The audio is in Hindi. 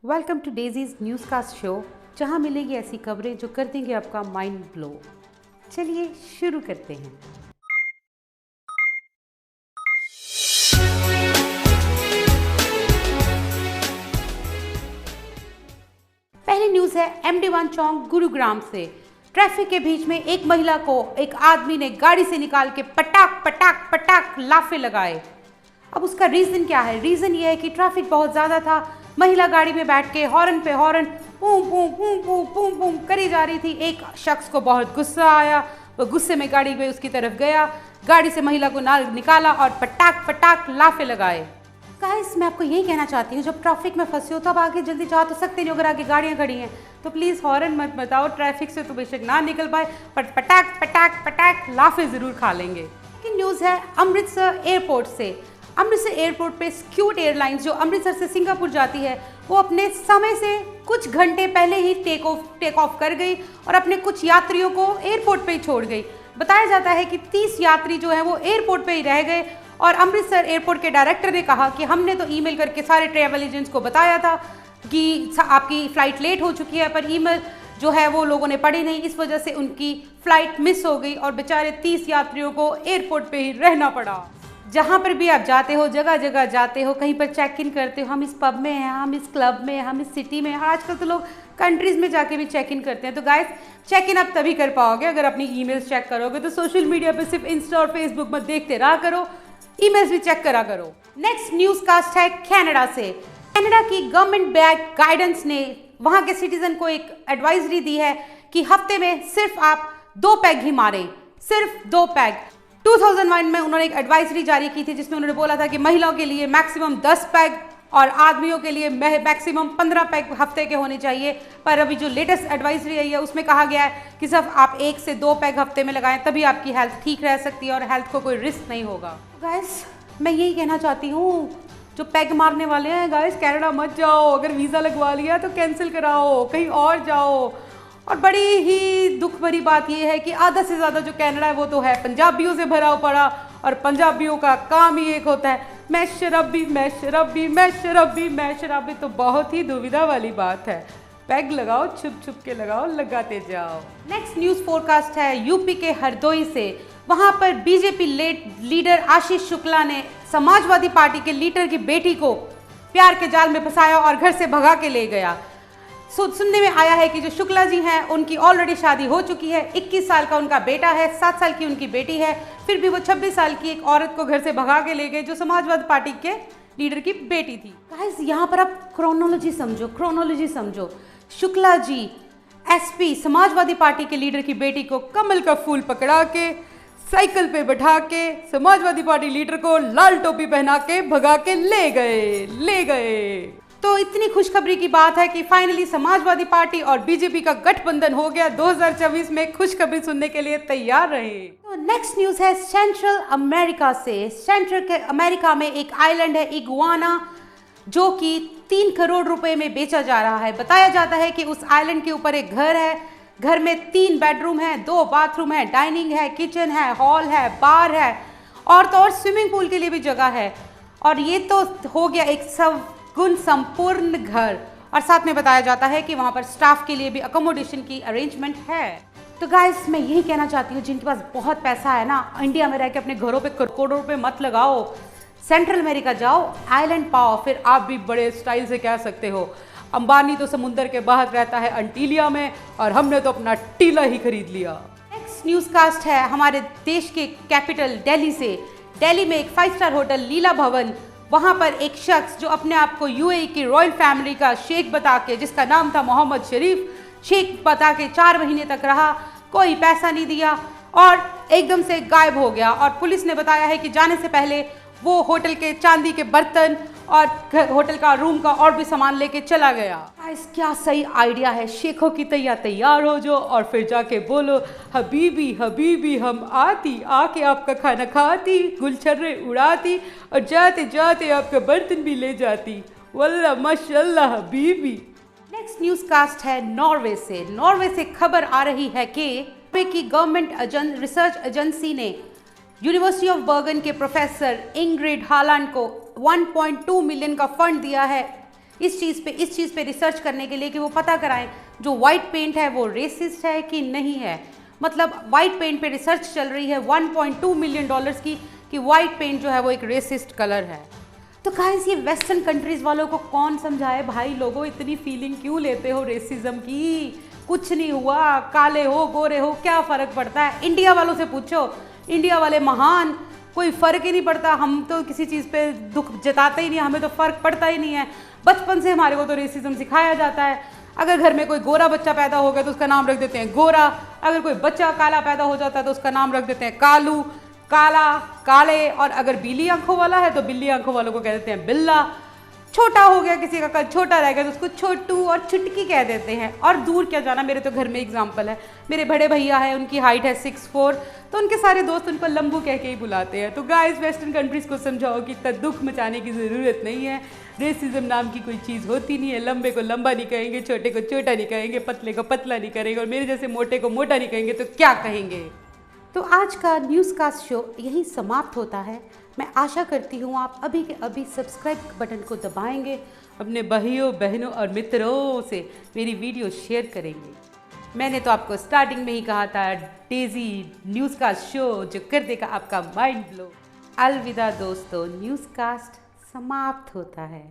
वेलकम टू डेजीज न्यूज़कास्ट शो, जहां मिलेगी ऐसी खबरें जो कर देंगे आपका माइंड ब्लो। चलिए शुरू करते हैं। पहली न्यूज़ है MD1 चौक गुरुग्राम से। ट्रैफिक के बीच में एक महिला को एक आदमी ने गाड़ी से निकाल के पटाक पटाक पटाक लाफे लगाए। अब उसका रीज़न क्या है? रीज़न ये है कि ट्रैफिक बहुत ज़्यादा था। महिला गाड़ी में बैठ के हॉर्न पे हॉर्न पूम पूम पूम पूम पूम पूम करी जा रही थी। एक शख्स को बहुत गुस्सा आया, वो गुस्से में गाड़ी में उसकी तरफ गया, गाड़ी से महिला को निकाला और पटाक पटाक लाफे लगाए। गाइस, मैं आपको यही कहना चाहती हूँ, जब ट्रैफिक में फंसे हो तब आगे जल्दी जा तो सकते नहीं, अगर आगे गाड़ियाँ खड़ी हैं तो प्लीज़ हॉर्न मत बताओ। ट्रैफिक से तो बेशक ना निकल पाए पर पटाक पटाक पटाक लाफे ज़रूर खा लेंगे। लेकिन न्यूज़ है अमृतसर एयरपोर्ट से। अमृतसर एयरपोर्ट पे स्कूट एयरलाइंस जो अमृतसर से सिंगापुर जाती है, वो अपने समय से कुछ घंटे पहले ही टेक ऑफ कर गई और अपने कुछ यात्रियों को एयरपोर्ट पे ही छोड़ गई। बताया जाता है कि 30 यात्री जो हैं वो एयरपोर्ट पे ही रह गए और अमृतसर एयरपोर्ट के डायरेक्टर ने कहा कि हमने तो ईमेल करके सारे ट्रैवल एजेंट्स को बताया था कि आपकी फ़्लाइट लेट हो चुकी है, पर ईमेल जो है वो लोगों ने पढ़ी नहीं, इस वजह से उनकी फ़्लाइट मिस हो गई और बेचारे 30 यात्रियों को एयरपोर्ट पे ही रहना पड़ा। जहाँ पर भी आप जाते हो, जगह जगह जाते हो, कहीं पर चेक इन करते हो, हम इस पब में हैं, हम इस क्लब में, हम इस सिटी में, आजकल तो लोग कंट्रीज़ में जाके भी चेक इन करते हैं। तो गाइस, चेक इन आप तभी कर पाओगे अगर अपनी ईमेल्स चेक करोगे। तो सोशल मीडिया पे सिर्फ इंस्टा और फेसबुक मत देखते रहा करो, ईमेल्स भी चेक करा करो। नेक्स्ट न्यूज़ कास्ट है कनाडा से। कनाडा की गवर्नमेंट बैक गाइडेंस ने वहाँ के सिटीजन को एक एडवाइजरी दी है कि हफ्ते में सिर्फ आप 2 पैग ही मारें, सिर्फ 2 पैग। 2001 में उन्होंने एक एडवाइजरी जारी की थी जिसमें उन्होंने बोला था कि महिलाओं के लिए मैक्सिमम 10 पैग और आदमियों के लिए मैक्सिमम 15 पैग हफ्ते के होने चाहिए। पर अभी जो लेटेस्ट एडवाइजरी आई है उसमें कहा गया है कि सिर्फ आप 1 से 2 पैग हफ्ते में लगाएं, तभी आपकी हेल्थ ठीक रह सकती है और हेल्थ को कोई रिस्क नहीं होगा। गाइस, मैं यही कहना चाहती हूँ, जो पैग मारने वाले हैं गाइस, कनाडा मत जाओ। अगर वीज़ा लगवा लिया तो कैंसिल कराओ, कहीं और जाओ। और बड़ी ही दुख भरी बात यह है कि आधा से ज़्यादा जो कनाडा है वो तो है पंजाबियों से भरा पड़ा, और पंजाबियों का काम ही एक होता है, मैं शराबी मैं शराबी मैं शराबी मैं शराबी। तो बहुत ही दुविधा वाली बात है। पैग लगाओ, छुप छुप के लगाओ, लगाते जाओ। नेक्स्ट न्यूज़ फोरकास्ट है यूपी के हरदोई से। वहाँ पर बीजेपी लीडर आशीष शुक्ला ने समाजवादी पार्टी के लीडर की बेटी को प्यार के जाल में फंसाया और घर से भगा के ले गया। सुनने में आया है कि जो शुक्ला जी हैं उनकी ऑलरेडी शादी हो चुकी है, 21 साल का उनका बेटा है, 7 साल की उनकी बेटी है, फिर भी वो 26 साल की एक औरत को घर से भगा के ले गए जो समाजवादी पार्टी के लीडर की बेटी थी। गाइस, यहाँ पर आप क्रोनोलॉजी समझो। शुक्ला जी एसपी समाजवादी पार्टी के लीडर की बेटी को कमल का फूल पकड़ा के साइकिल पे बैठा के समाजवादी पार्टी लीडर को लाल टोपी पहना के भगा के ले गए। तो इतनी खुशखबरी की बात है कि फाइनली समाजवादी पार्टी और बीजेपी का गठबंधन हो गया। 2024 में खुशखबरी सुनने के लिए तैयार रहे। तो नेक्स्ट न्यूज़ है सेंट्रल अमेरिका से। सेंट्रल अमेरिका में एक आइलैंड है इगुआना, जो कि 3 करोड़ रुपए में बेचा जा रहा है। बताया जाता है कि उस आइलैंड के ऊपर एक घर है, घर में 3 बेडरूम है, 2 बाथरूम है, डाइनिंग है, किचन है, हॉल है, बार है और तो और स्विमिंग पूल के लिए भी जगह है। और ये तो हो गया एक सब गुण संपूर्ण घर, और साथ में बताया जाता है कि वहाँ पर स्टाफ के लिए भी अकोमोडेशन की अरेंजमेंट है। तो गाइस, मैं यही कहना चाहती हूँ, जिनके पास बहुत पैसा है ना, इंडिया में रह के अपने घरों पे करोड़ों रुपए मत लगाओ, सेंट्रल अमेरिका जाओ, आइलैंड पाओ, फिर आप भी बड़े स्टाइल से कह सकते हो अंबानी तो समुंदर के बाहर रहता है अंटीलिया में, और हमने तो अपना टीला ही खरीद लिया। नेक्स्ट न्यूज़ कास्ट है हमारे देश के कैपिटल दिल्ली से। दिल्ली में एक 5 स्टार होटल लीला भवन, वहाँ पर एक शख्स जो अपने आप को यूएई की रॉयल फैमिली का शेख बता के, जिसका नाम था मोहम्मद शरीफ, शेख बता के 4 महीने तक रहा, कोई पैसा नहीं दिया और एकदम से गायब हो गया। और पुलिस ने बताया है कि जाने से पहले वो होटल के चांदी के बर्तन और होटल का रूम का और भी सामान लेके चला गया। गाइस, क्या सही आइडिया है, शेखों की तैयार हो जो और फिर जाके बोलो हबीबी हबीबी हम आती, आके आपका खाना खाती, गुलछर्रे उड़ाती और जाते जाते आपका बर्तन भी ले जाती। वल्लाह माशाल्लाह हबीबी। नेक्स्ट न्यूज़ कास्ट है नॉर्वे से। नॉर्वे से खबर आ रही है कि की गवर्नमेंट रिसर्च एजेंसी ने यूनिवर्सिटी ऑफ बर्गन के प्रोफेसर इंग्रिड हालैंड को 1.2 मिलियन का फंड दिया है इस चीज़ पे रिसर्च करने के लिए कि वो पता कराएं जो वाइट पेंट है वो रेसिस्ट है कि नहीं है। मतलब वाइट पेंट पे रिसर्च चल रही है 1.2 मिलियन डॉलर्स की कि वाइट पेंट जो है वो एक रेसिस्ट कलर है। तो गाइस ये वेस्टर्न कंट्रीज़ वालों को कौन समझाए भाई, लोगों इतनी फीलिंग क्यों लेते हो रेसिज्म की? कुछ नहीं हुआ, काले हो गोरे हो क्या फ़र्क पड़ता है? इंडिया वालों से पूछो, इंडिया वाले महान, कोई फ़र्क ही नहीं पड़ता। हम तो किसी चीज़ पे दुख जताते ही नहीं, हमें तो फ़र्क पड़ता ही नहीं है। बचपन से हमारे को तो रेसिज्म सिखाया जाता है। अगर घर में कोई गोरा बच्चा पैदा हो गया तो उसका नाम रख देते हैं गोरा, अगर कोई बच्चा काला पैदा हो जाता है तो उसका नाम रख देते हैं कालू, काला, काले, और अगर बिल्ली आंखों वाला है तो बिल्ली आंखों वालों को कह देते हैं बिल्ला। छोटा हो गया किसी का कल छोटा रह गया तो उसको छोटू और चुटकी कह देते हैं। और दूर क्या जाना, मेरे तो घर में एग्जाम्पल है, मेरे बड़े भैया है, उनकी हाइट है 6'4", तो उनके सारे दोस्त उनको लंबू कह के ही बुलाते हैं। तो गाइस वेस्टर्न कंट्रीज़ को समझाओ कि इतना दुख मचाने की ज़रूरत नहीं है। रेसिज्म नाम की कोई चीज़ होती नहीं है। लंबे को लंबा नहीं कहेंगे, छोटे को छोटा नहीं कहेंगे, पतले को पतला नहीं करेंगे और मेरे जैसे मोटे को मोटा नहीं कहेंगे तो क्या कहेंगे। तो आज का न्यूज़ कास्ट शो यहीं समाप्त होता है। मैं आशा करती हूँ आप अभी के अभी सब्सक्राइब बटन को दबाएंगे, अपने भाइयों बहनों और मित्रों से मेरी वीडियो शेयर करेंगे। मैंने तो आपको स्टार्टिंग में ही कहा था, डेजी न्यूज़ कास्ट शो जो कर देगा आपका माइंड ब्लो। अलविदा दोस्तों, न्यूज़ कास्ट समाप्त होता है।